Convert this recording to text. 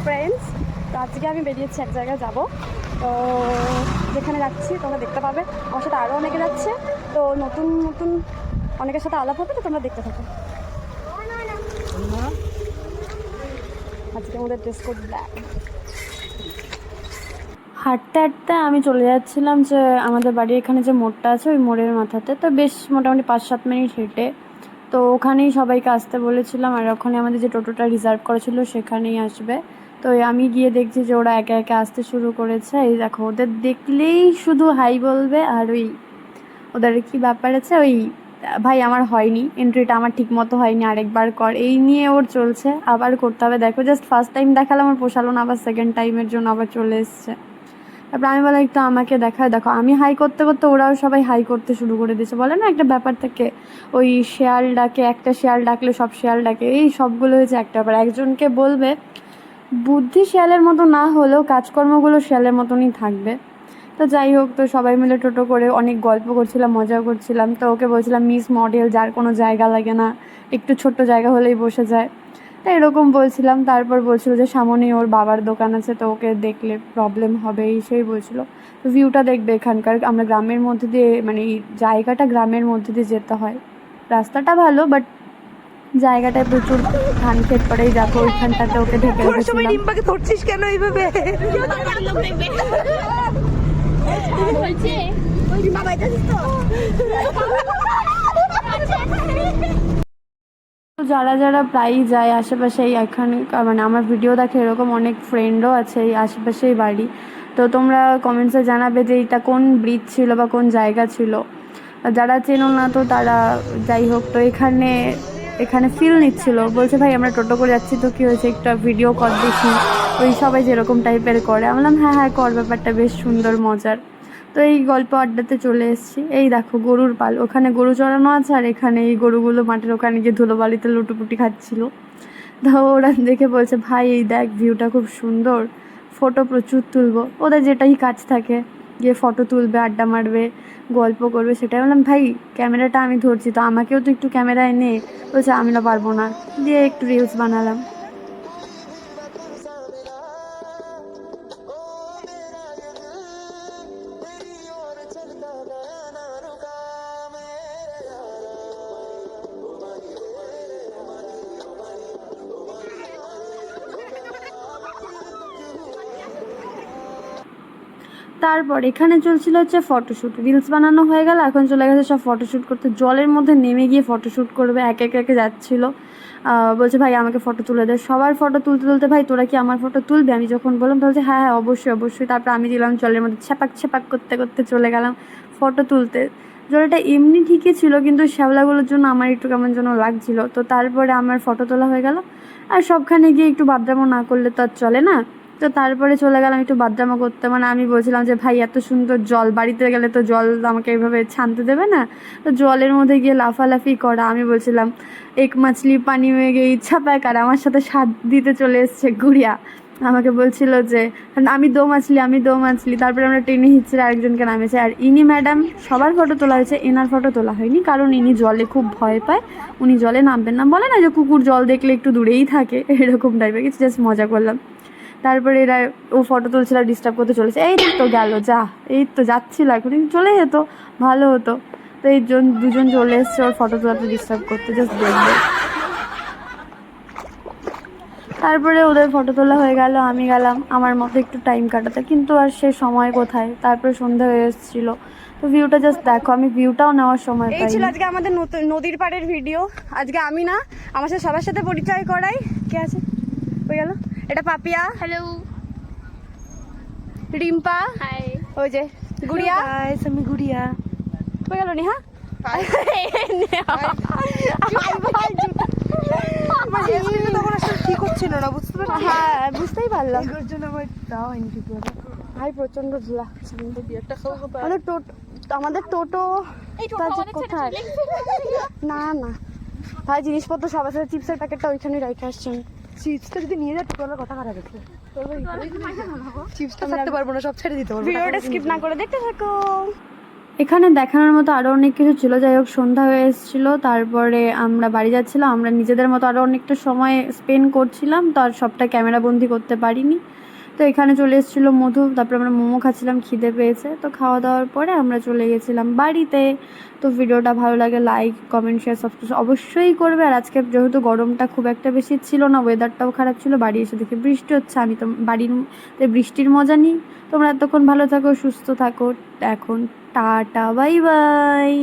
Friends, তো আজকে আমি বেরিয়েছি এক জায়গায় যাব। তো যেখানে যাচ্ছি তোমরা দেখতে পাবে, আমার সাথে আরও অনেকে যাচ্ছে। তো নতুন নতুন অনেকের সাথে আলাপ হবে, তো তোমরা দেখতে থাকো। আজকে আমাদের ড্রেস কোড ব্ল্যাক। হাঁটতে হাঁটতে আমি চলে যাচ্ছিলাম যে আমাদের বাড়ির এখানে যে মোড়টা আছে ওই মোড়ের মাথাতে, তো বেশ মোটামুটি 5-7 মিনিট হেঁটে। তো ওখানেই সবাইকে আসতে বলেছিলাম, আর ওখানে আমাদের যে টোটোটা রিজার্ভ করা ছিল সেখানেই আসবে। তো আমি গিয়ে দেখছি যে ওরা একে একে আসতে শুরু করেছে। এই দেখো, ওদের দেখলেই শুধু হাই বলবে। আর ওই ওদের কি ব্যাপার আছে, ওই ভাই আমার হয়নি, এন্ট্রিটা আমার ঠিক মতো হয়নি, আরেকবার কর, এই নিয়ে ওর চলছে। আবার করতে হবে। দেখো জাস্ট ফার্স্ট টাইম দেখালাম, আমার পোষালো না, আবার সেকেন্ড টাইমের জন্য আবার চলে এসছে। তারপর আমি বলে একটু আমাকে দেখায়। দেখো আমি হাই করতে করতে ওরাও সবাই হাই করতে শুরু করে দিয়েছে। বলে না একটা ব্যাপার থেকে, ওই শেয়াল ডাকে, একটা শেয়াল ডাকলে সব শেয়াল ডাকে, এই সবগুলো হয়েছে একটা ব্যাপার। একজনকে বলবে বুদ্ধি শেয়ালের মতো না হলেও কাজকর্মগুলো শেয়ালের মতনই থাকবে। তো যাই হোক, তো সবাই মিলে টোটো করে অনেক গল্প করছিলাম, মজা করছিলাম। তো ওকে বলছিলাম মিস মডেল, যার কোনো জায়গা লাগে না, একটু ছোট্ট জায়গা হলেই বসে যায়। তো এরকম বলছিলাম। তারপর বলছিল যে সামনেই ওর বাবার দোকান আছে, তো ওকে দেখলে প্রবলেম হবে, এই সেই বলছিল। তো ভিউটা দেখবে এখানকার, আমরা গ্রামের মধ্যে দিয়ে, মানে এই জায়গাটা গ্রামের মধ্যে দিয়ে যেতে হয়। রাস্তাটা ভালো, বাট জায়গাটায় প্রচুর ধান ক্ষেত পড়ে। এই দেখো ওইখানটাতে ওকে ঢেকে রেখেছিলাম। রিম্পাকে ধরছিস কেন এইভাবে? যারা যারা প্রায়ই যায় আশেপাশে, এখানে মানে আমার ভিডিও দেখে এরকম অনেক ফ্রেন্ডও আছে এই আশেপাশেই বাড়ি। তো তোমরা কমেন্টসে জানাবে যে এটা কোন ব্রিজ ছিল বা কোন জায়গা ছিল। যারা চেনো না তো তারা, যাই হোক, তো এখানে ফিল নিচ্ছিল। বলছে ভাই আমরা টোটো করে যাচ্ছি, তো কী হয়েছে, একটা ভিডিও কর দেখি। ওই সবাই যেরকম টাইপের করে, আমি বললাম হ্যাঁ হ্যাঁ কর, ব্যাপারটা বেশ সুন্দর মজার। তো এই গল্প আড্ডাতে চলে এসেছি। এই দেখো গরুর পাল, ওখানে গরু চড়ানো আছে, আর এখানে এই গরুগুলো মাঠের ওখানে গিয়ে ধুলোবালিতে লুটুপুটি খাচ্ছিল। তো ওরা দেখে বলছে ভাই এই দেখ ভিউটা খুব সুন্দর, ফটো প্রচুর তুলবো। ওদের যেটাই কাজ থাকে, গিয়ে ফটো তুলবে, আড্ডা মারবে, গল্প করবে, সেটাই। বললাম ভাই ক্যামেরাটা আমি ধরছি, তো আমাকেও তো একটু ক্যামেরায় নে। বলছে আমি না পারবো না, দিয়ে একটু রিলস বানালাম। তারপর এখানে চলছিল হচ্ছে ফটোশ্যুট। রিলস বানানো হয়ে গেল, এখন চলে গেছে সব ফটোশ্যুট করতে। জলের মধ্যে নেমে গিয়ে ফটোশ্যুট করবে, একে একে যাচ্ছিলো। বলছে ভাই আমাকে ফটো তুলে দে। সবার ফটো তুলতে তুলতে ভাই তোরা কি আমার ফটো তুলবে? আমি যখন বললাম বলছে হ্যাঁ হ্যাঁ অবশ্যই অবশ্যই। তারপর আমি দিলাম জলের মধ্যে ছ্যাপাক ছ্যাপাক করতে করতে চলে গেলাম ফটো তুলতে। জলটা এমনি ঠিকই ছিল, কিন্তু শ্যাওলাগুলোর জন্য আমার একটু কেমন যেন লাগছিল। তো তারপরে আমার ফটো তোলা হয়ে গেল। আর সবখানে গিয়ে একটু বাদরামো না করলে তো আর চলে না। তো তারপরে চলে গেলাম একটু বাদরামো করতে। মানে আমি বলছিলাম যে ভাই এত সুন্দর জল, বাড়িতে গেলে তো জল আমাকে এইভাবে ছানতে দেবে না। তো জলের মধ্যে গিয়ে লাফালাফি করা। আমি বলছিলাম এক মাছলি পানি হয়ে গিয়ে ইচ্ছা পায়, আর আমার সাথে স্বাদ দিতে চলে এসছে গুড়িয়া। আমাকে বলছিল যে আমি দো মাছলি। তারপরে আমরা টেনে হিচড়ে আরেকজনকে নামেছে। আর ইনি ম্যাডাম, সবার ফটো তোলা হয়েছে, এনার ফটো তোলা হয়নি, কারণ ইনি জলে খুব ভয় পায়, উনি জলে নামবেন না। বলে না যে কুকুর জল দেখলে একটু দূরেই থাকে, এরকম টাইপের কিছু, জাস্ট মজা করলাম। তারপরে এরা ও ফটো তুলছিল, ডিস্টার্ব করতে চলেছে। এই তো গেল, যা, এই তো যাচ্ছিল, এখন চলে যেত ভালো হতো। তো এই দুজন চলে এসছে ওর ফটো তোলাতে ডিস্টার্ব করতে, জাস্ট দেখবে। তারপরে ওদের ফটো তোলা হয়ে গেল, আমি গেলাম আমার মতো একটু টাইম কাটাতে, কিন্তু আর সে সময় কোথায়। তারপরে সন্ধ্যা হয়ে এসেছিলো। তো ভিউটা জাস্ট দেখো, আমি ভিউটাও নেওয়ার সময় পাই। এই ছিল আজকে আমাদের নদীর পাড়ের ভিডিও। আজকে আমি না, আমার সাথে সবার সাথে পরিচয় করাই। কে আছে? হয়ে গেল, এটা পাপিয়া, হ্যালো রিম্পা, হাই, ওই যে গুড়িয়া, আমি গুড়িয়া। হয়ে গেল নিহা। তখন আসলে ঠিক হচ্ছিল না, বুঝতে পারছি। হ্যাঁ বুঝতেই পারলাম। এর জন্য আমার তাও হয়নি ঠিক করে। ভাই প্রচন্ড ধুলা। আমাদের টোটো কোথায়? না না ভাই, জিনিসপত্র সবার সাথে, চিপসের প্যাকেটটা ওইখানে রেখে আসছেন। চিপসটা যদি নিয়ে যায় টোটোর কথা খারাপ হচ্ছে। চিপসটা ছাড়তে পারবো না, সব ছেড়ে দিতে পারবো। ভিডিওটা স্কিপ না করে দেখতে থাকো। এখানে দেখানোর মতো আরও অনেক কিছু ছিল, যাই হোক সন্ধ্যা হয়ে এসেছিলো, তারপরে আমরা বাড়ি যাচ্ছিলাম। আমরা নিজেদের মতো আরও অনেকটা সময় স্পেন্ড করছিলাম, তো আর সবটা ক্যামেরাবন্দি করতে পারিনি। তো এখানে চলে এসেছিলো মধু, তারপরে আমরা মোমো খাচ্ছিলাম, খিদে পেয়েছে। তো খাওয়া দাওয়ার পরে আমরা চলে গেছিলাম বাড়িতে। তো ভিডিওটা ভালো লাগে লাইক কমেন্ট শেয়ার সাবস্ক্রাইব অবশ্যই করবে। আর আজকে যেহেতু গরমটা খুব একটা বেশি ছিল না, ওয়েদারটাও খারাপ ছিল, বাড়ি এসে দেখি বৃষ্টি হচ্ছে। আমি তো বাড়িতে বৃষ্টির মজা নিই। তোমরা এতক্ষণ ভালো থাকো, সুস্থ থাকো। এখন টাটা, বাই বাই।